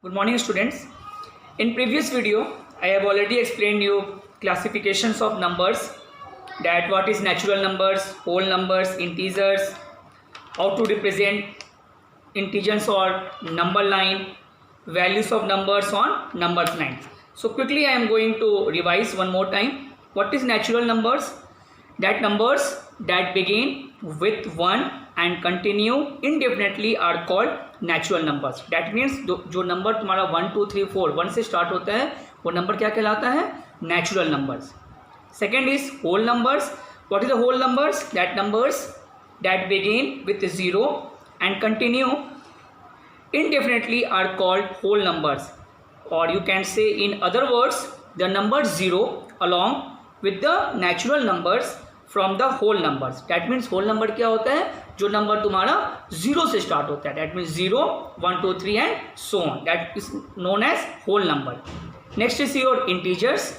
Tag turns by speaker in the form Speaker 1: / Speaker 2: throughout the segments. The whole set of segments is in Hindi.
Speaker 1: Good morning students. In previous video I have already explained you classifications of numbers, that what is natural numbers, whole numbers, integers, how to represent integers or number line, values of numbers on number line. So quickly I am going to revise one more time. What is natural numbers? That numbers that begin with 1 and continue indefinitely are called natural numbers. That means जो नंबर तुम्हारा 1 2 3 4 1 से स्टार्ट होता है वो नंबर क्या कहलाता है? Natural numbers. Second is whole numbers. What is the whole numbers? That numbers that begin with 0 and continue indefinitely are called whole numbers, or you can say in other words the number 0 along with the natural numbers from the whole numbers. that means whole number क्या होता है? जो नंबर तुम्हारा 0 से स्टार्ट होता है. that means 0 1 2 3 and so on. that is known as whole number. next is your integers.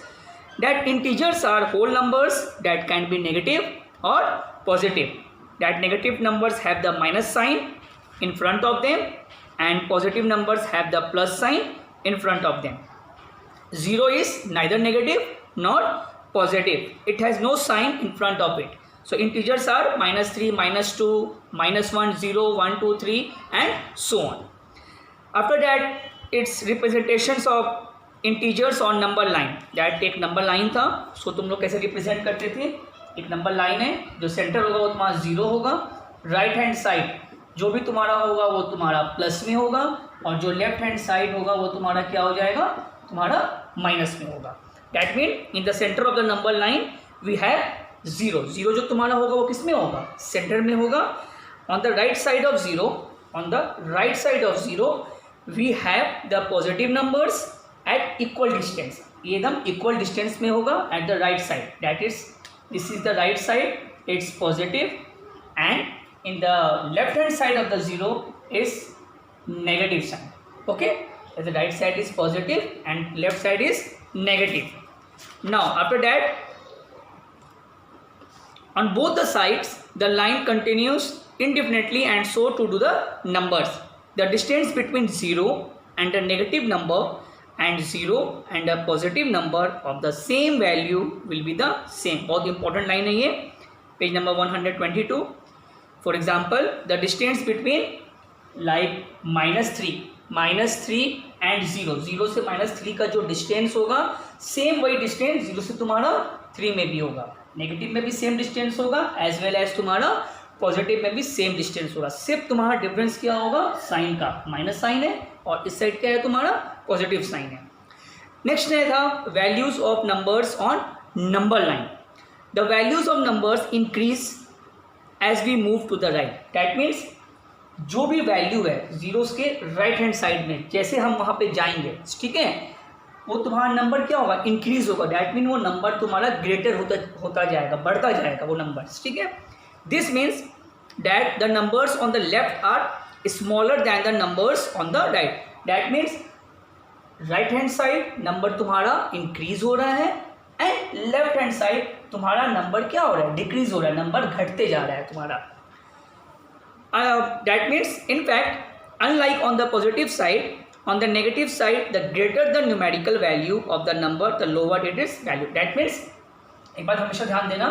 Speaker 1: that integers are whole numbers that can be negative or positive. that negative numbers have the minus sign in front of them and positive numbers have the plus sign in front of them. 0 is neither negative nor positive. It has no sign in front of it. So integers are -3, -2, -1, 0, 1, 2, 3 and so on. After that it's representations of integers on number line. that एक number line था. so तुम लोग कैसे represent करते थे? एक number line है, जो center होगा वो तुम्हारा 0 होगा. right hand side जो भी तुम्हारा होगा वो तुम्हारा प्लस में होगा, और जो लेफ्ट हैंड साइड होगा वो तुम्हारा क्या हो जाएगा? तुम्हारा माइनस में होगा. That mean in the centre of the number line we have 0. 0 जो तुम्हारा होगा वो किस में होगा? सेंटर में होगा. On the right side of 0, on the right side of 0 we have the positive numbers at equal distance. ये एकदम इक्वल डिस्टेंस में होगा at the right side. That is this is the right side, it's positive, and in the left hand side of the 0 is negative sign. okay, the right side is positive and left side is negative. now after that on both the sides the line continues indefinitely and so to do the numbers. the distance between 0 and a negative number and 0 and a positive number of the same value will be the same. बहुत important line है ये. Page number 122. For example, the distance between like -3 and 0, 0 से -3 का जो डिस्टेंस होगा सेम वही डिस्टेंस 0 से तुम्हारा 3 में भी होगा. नेगेटिव में भी सेम डिस्टेंस होगा एज वेल एज तुम्हारा पॉजिटिव में भी सेम डिस्टेंस होगा. सिर्फ तुम्हारा डिफरेंस क्या होगा? साइन का. माइनस साइन है और इस साइड क्या है? तुम्हारा पॉजिटिव साइन है. नेक्स्ट है था values of numbers on number line. The values of numbers increase as we move to the right. That means जो भी वैल्यू है जीरोस के राइट हैंड साइड में जैसे हम वहाँ पे जाएंगे, ठीक है, वो तुम्हारा नंबर क्या होगा? इंक्रीज होगा. डैट मीन वो नंबर तुम्हारा ग्रेटर होता जाएगा, बढ़ता जाएगा वो नंबर. ठीक है. This means that the numbers on the left are smaller than the numbers on the right. That means right hand side number तुम्हारा इंक्रीज हो रहा है एंड लेफ्ट हैंड साइड तुम्हारा नंबर क्या हो रहा है? डिक्रीज हो रहा है, नंबर घटते जा रहा है तुम्हारा. That means in fact unlike on the positive side, on the negative side the greater the numerical value of the number the lower it is value. That means एक बात हमेशा ध्यान देना,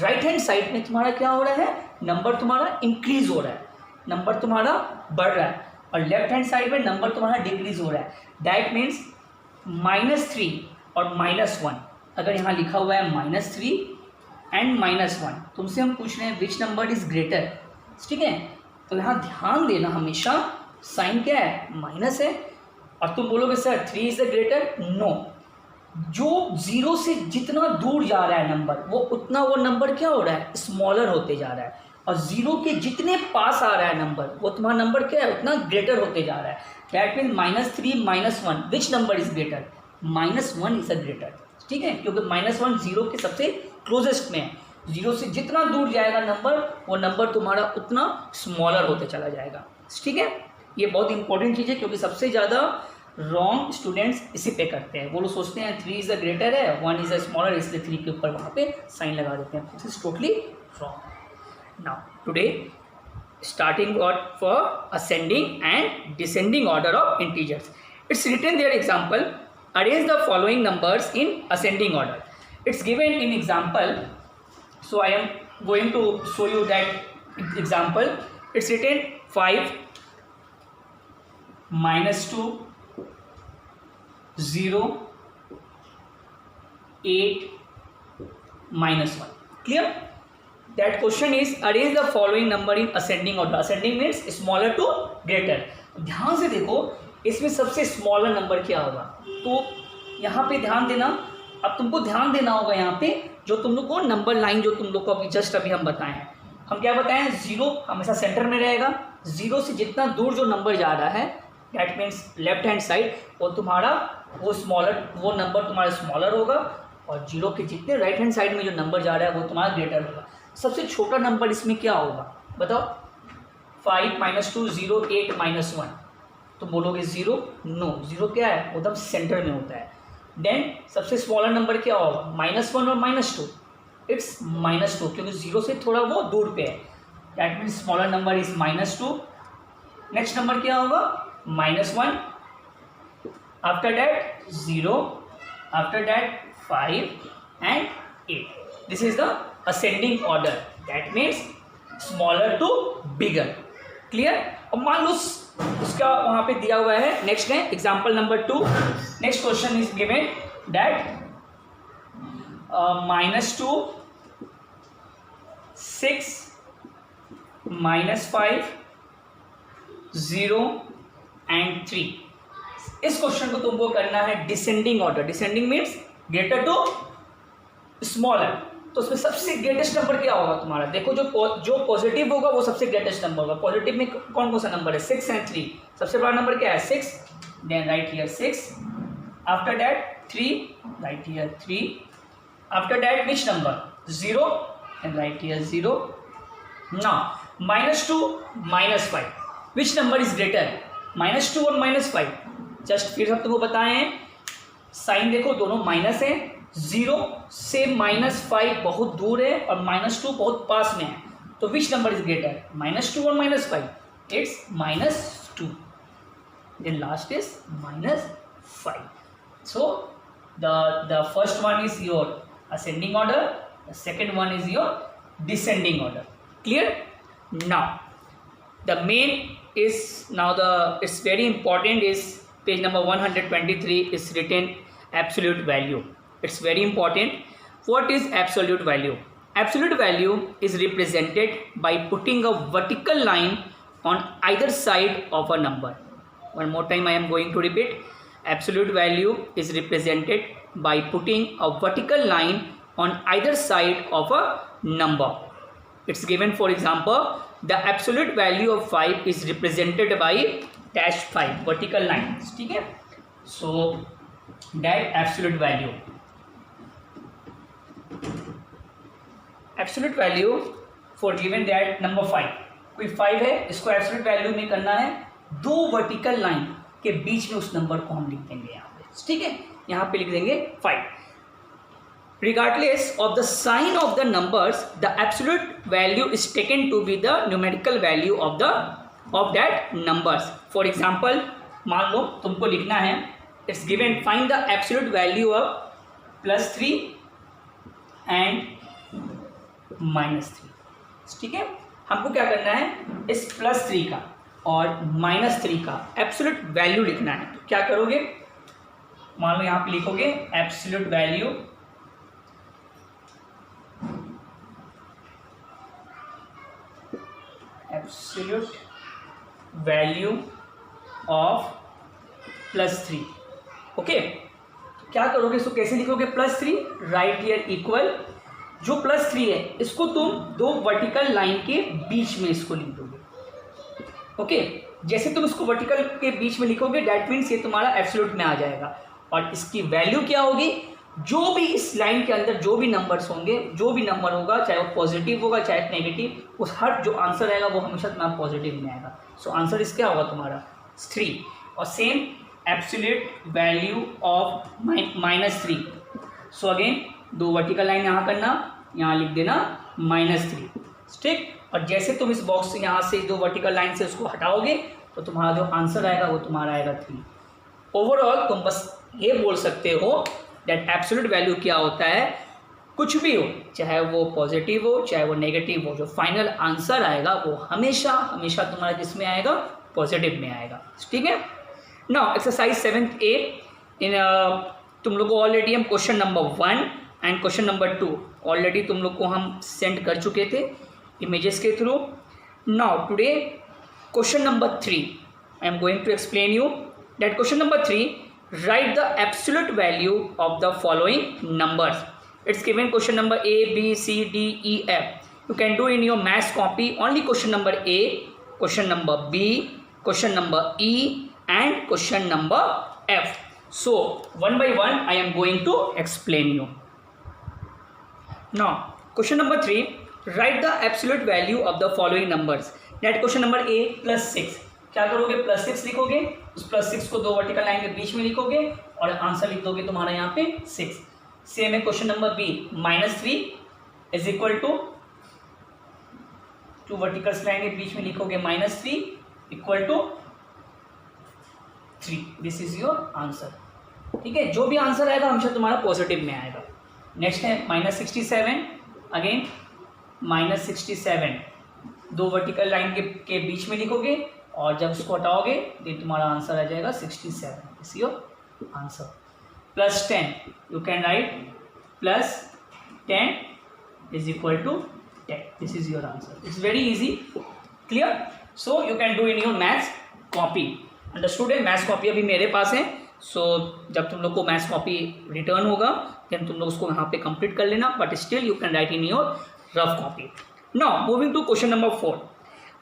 Speaker 1: राइट हैंड साइड में तुम्हारा क्या हो रहा है? नंबर तुम्हारा इंक्रीज हो रहा है, नंबर तुम्हारा बढ़ रहा है, और लेफ्ट हैंड साइड में नंबर तुम्हारा डिक्रीज हो रहा है. दैट मीन्स -3 और -1. अगर यहाँ लिखा हुआ है -3 एंड -1, तुमसे हम पूछ रहे हैं विच नंबर इज ग्रेटर. ठीक है, तो यहाँ ध्यान देना हमेशा साइन क्या है? माइनस है. और तुम बोलोगे sir 3 is the greater. No, जो 0 से जितना दूर जा रहा है नंबर वो उतना वो नंबर क्या हो रहा है? स्मॉलर होते जा रहा है. और 0 के जितने पास आ रहा है नंबर वो तुम्हारा नंबर क्या है? उतना ग्रेटर होते जा रहा है. That mean -3 -1 which number is greater? -1 is a greater. ठीक है, क्योंकि -1 0 के सबसे क्लोजेस्ट में है. 0 से जितना दूर जाएगा नंबर वो नंबर तुम्हारा उतना स्मॉलर होते चला जाएगा. ठीक है, ये बहुत इंपॉर्टेंट चीज़ है क्योंकि सबसे ज़्यादा रॉन्ग स्टूडेंट्स इसी पे करते हैं. वो लोग सोचते हैं 3 इज़ द ग्रेटर है, 1 इज़ द स्मॉलर, इसलिए 3 के ऊपर वहाँ पे साइन लगा देते हैं. This is totally wrong. Now today starting for ascending and descending order of integers. It's written there example, arrange the following numbers in ascending order. It's given in example, so I am going to show you that example. It's written 5 -2 0 8 -1. Clear? That question is arrange the following number in ascending order. Ascending means smaller to greater. ध्यान से देखो इसमें सबसे स्मॉलर नंबर क्या होगा, तो यहाँ पे ध्यान देना. अब तुमको ध्यान देना होगा यहाँ पे जो तुम लोग को नंबर लाइन जो तुम लोग को अभी जस्ट अभी हम बताए हैं. हम क्या बताए हैं, 0 हमेशा सेंटर में रहेगा. 0 से जितना दूर जो नंबर जा रहा है that means left hand side वो तुम्हारा वो नंबर तुम्हारा स्मॉलर होगा, और 0 के जितने राइट हैंड साइड में जो नंबर जा रहा है वो तुम्हारा ग्रेटर होगा. सबसे छोटा नंबर इसमें क्या होगा बताओ. 5 -2 0 8 -1, तो बोलोगे 0. नो, 0 क्या है, वो एकदम सेंटर में होता है. देन सबसे स्मॉलर नंबर क्या होगा, -1 और -2. इट्स -2 क्योंकि 0 से थोड़ा वो दूर पे है. That means smaller number is -2. Next number क्या होगा, -1. After that 0, after that 5 and 8. This is the ascending order. That means smaller to bigger. Clear? अब मान लो उसका वहाँ पे दिया हुआ है. नेक्स्ट है example number 2. Next question is given that -2 6 -5 0 and 3. इस क्वेश्चन को तुमको करना है descending order. Descending means greater to smaller. तो उसमें सबसे ग्रेटेस्ट नंबर क्या होगा तुम्हारा, देखो जो पॉजिटिव होगा वो सबसे ग्रेटेस्ट नंबर होगा. पॉजिटिव में कौन कौन सा नंबर है, 6 एंड 3. सबसे बड़ा नंबर क्या है 6. Then right here 6. After that 3, right here 3. After that which number 0 and right here 0. Now -2 -5 which number is greater, -2 और -5. जस्ट फिर हम तुमको बताए हैं साइन देखो दोनों माइनस है. 0 से -5 बहुत दूर है और -2 बहुत पास में है, तो विच नंबर इज ग्रेटर, -2 और -5. It's -2. Then last is -5. So the first one is your ascending order, the second one is your descending order. Clear? Now the main is it's very important is page number 123 is written absolute value. It's very important. What is absolute value? Absolute value is represented by putting a vertical line on either side of a number. One more time I am going to repeat. Absolute value is represented by putting a vertical line on either side of a number. It's given, for example, the absolute value of 5 is represented by -5 vertical lines. ठीक है, so that absolute value for given that number 5, कोई 5 है, इसको एब्सोल्यूट वैल्यू में करना है. 2 वर्टिकल लाइन के बीच में उस नंबर को हम लिख देंगे यहाँ पे. ठीक है, यहाँ पे लिख देंगे 5. Regardless of the sign of the numbers, the absolute value is taken to be the numerical value of that numbers. For example, मान लो तुमको लिखना है, it's given find the absolute value of +3 and -3. ठीक है, हमको क्या करना है, इस +3 का और -3 का एब्सोल्यूट वैल्यू लिखना है. तो क्या करोगे, मान लो यहाँ पे लिखोगे एब्सोल्यूट वैल्यू ऑफ +3. ओके, क्या करोगे, इसको कैसे लिखोगे, +3 राइट हियर इक्वल, जो +3 है इसको तुम 2 वर्टिकल लाइन के बीच में इसको लिख दोगे. ओके, जैसे तुम इसको वर्टिकल के बीच में लिखोगे दैट मीन्स ये तुम्हारा एब्सोल्यूट में आ जाएगा. और इसकी वैल्यू क्या होगी, जो भी इस लाइन के अंदर जो भी नंबर्स होंगे, जो भी नंबर होगा, चाहे वो पॉजिटिव होगा चाहे नेगेटिव, उस हर जो आंसर आएगा वो हमेशा तुम्हारा पॉजिटिव में आएगा. सो आंसर इस क्या होगा तुम्हारा 3. और same absolute value of -3. So again 2 vertical line यहाँ करना, यहाँ लिख देना -3. ठीक, और जैसे तुम इस बॉक्स से यहाँ से 2 वर्टिकल लाइन से उसको हटाओगे तो तुम्हारा जो आंसर आएगा वो तुम्हारा आएगा 3. ओवरऑल तुम बस ये बोल सकते हो दैट एब्सोल्यूट वैल्यू क्या होता है, कुछ भी हो, चाहे वो पॉजिटिव हो चाहे वो नेगेटिव हो, जो फाइनल आंसर आएगा वो हमेशा हमेशा तुम्हारा किस में आएगा, पॉजिटिव में आएगा। ठीक है। नाउ एक्सरसाइज 7th A इन तुम लोग को ऑलरेडी हम question number 1 and question number 2 already तुम लोग को हम सेंड कर चुके थे इमेजेस के थ्रू। Now today question number 3 I am going to explain you that question number 3, write the absolute value of the following numbers. It's given question number A, B, C, D, E, F. You can do in your maths copy only question number A, question number B, question number E and question number F. So one by one I am going to explain you. Now question number 3, write the absolute value of the following numbers. That question number A +6. क्या करोगे, +6 लिखोगे, उस +6 को 2 वर्टिकल लाइन के बीच में लिखोगे और आंसर लिख दोगे तुम्हारा यहाँ पे 6। सेम है question number b, -3 is equal to 2 vertical line के बीच में लिखोगे -3 equal to 3। This is your answer. ठीक है, जो भी आंसर आएगा हमेशा तुम्हारा पॉजिटिव में आएगा। नेक्स्ट है -67, अगेन -67 2 वर्टिकल लाइन के बीच में लिखोगे और जब उसको हटाओगे तो तुम्हारा आंसर आ जाएगा 67। This is your answer. +10 you can write +10 is equal to 10। This is your answer. It's very easy, clear. So you can do in your maths copy. Understood है, मैथ्स कॉपी अभी मेरे पास है। सो जब तुम लोग को मैथ्स कॉपी रिटर्न होगा देन तुम लोग उसको यहाँ पे कंप्लीट कर लेना, but still you can write in your rough copy. Now moving to question number 4,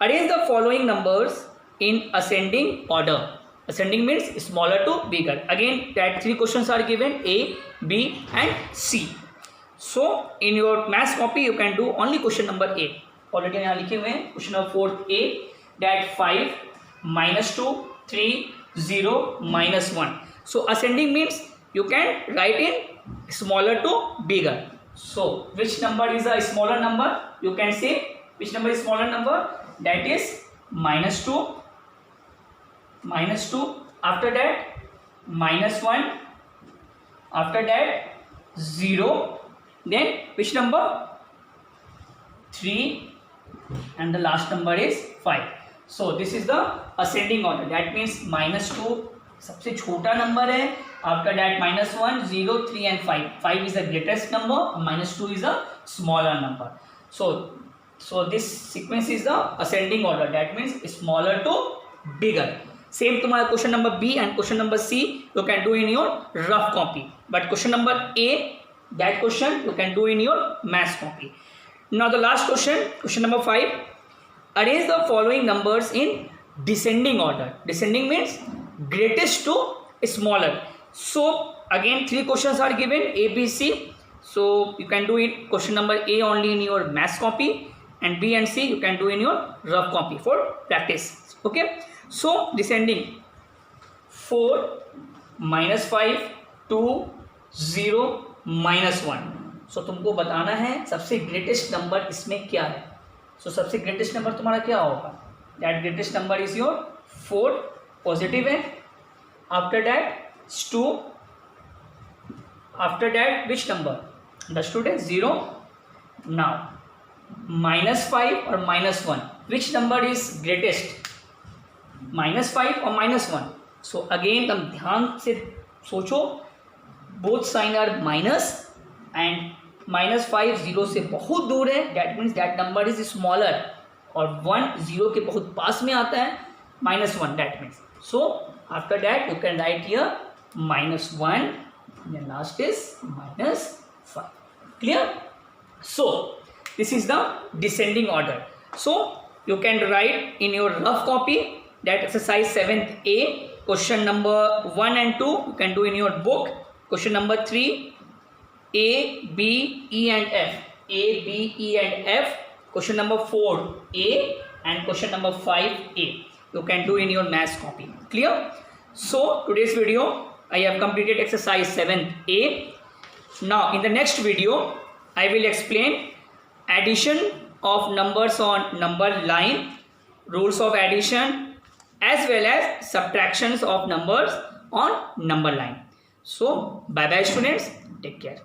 Speaker 1: arrange the following numbers in ascending order. Ascending means smaller to bigger. Again that 3 questions are given, A, B and C. So in your maths copy you can do only question number A. Already यहाँ लिखे हुए हैं question number 4 A, that 5 -2 3 0 -1. So ascending means you can write in smaller to bigger. So which number is a smaller number? You can say which number is smaller number, that is -2, after that -1, after that 0, then which number 3 and the last number is 5. So this is the ascending order. That means -2 सबसे छोटा नंबर है, after that -1 0 3 and 5. 5 is the greatest number, -2 is a smaller number. So this sequence is the ascending order. That means smaller to bigger. Same तुम्हारा question number B and question number C you can do in your rough copy, but question number A that question you can do in your maths copy. Now the last question, question number 5, arrange the following numbers in descending order. Descending means greatest to smaller. So again 3 questions are given, A, B, C. So you can do it question number A only in your maths copy and B and C you can do in your rough copy for practice. Okay. So descending 4 -5 2 0 -1. सो तुमको बताना है सबसे ग्रेटेस्ट नंबर इसमें क्या है. सो सबसे ग्रेटेस्ट नंबर तुम्हारा क्या होगा? That greatest number is your 4, positive है. After that 2, after that which number? Understood है 0. नाउ -5 और -1 विच नंबर इज ग्रेटेस्ट? -5 और -1. सो अगेन तुम ध्यान से सोचो, both sign are minus and -5 0 से बहुत दूर है. That means that number is smaller. और 1 0 के बहुत पास में आता है, -1. That means so after that you can right here -1 and last is -5. Clear? So this is the descending order. So you can write in your rough copy that exercise 7th A, question number 1 and 2 you can do in your book. Question number 3, A, B, E and F. A, B, E and F. Question number 4 A and question number 5 A. You can do in your maths copy. Clear? So today's video I have completed exercise 7th A. Now in the next video I will explain addition of numbers on number line, rules of addition, as well as subtractions of numbers on number line. So bye bye students, take care.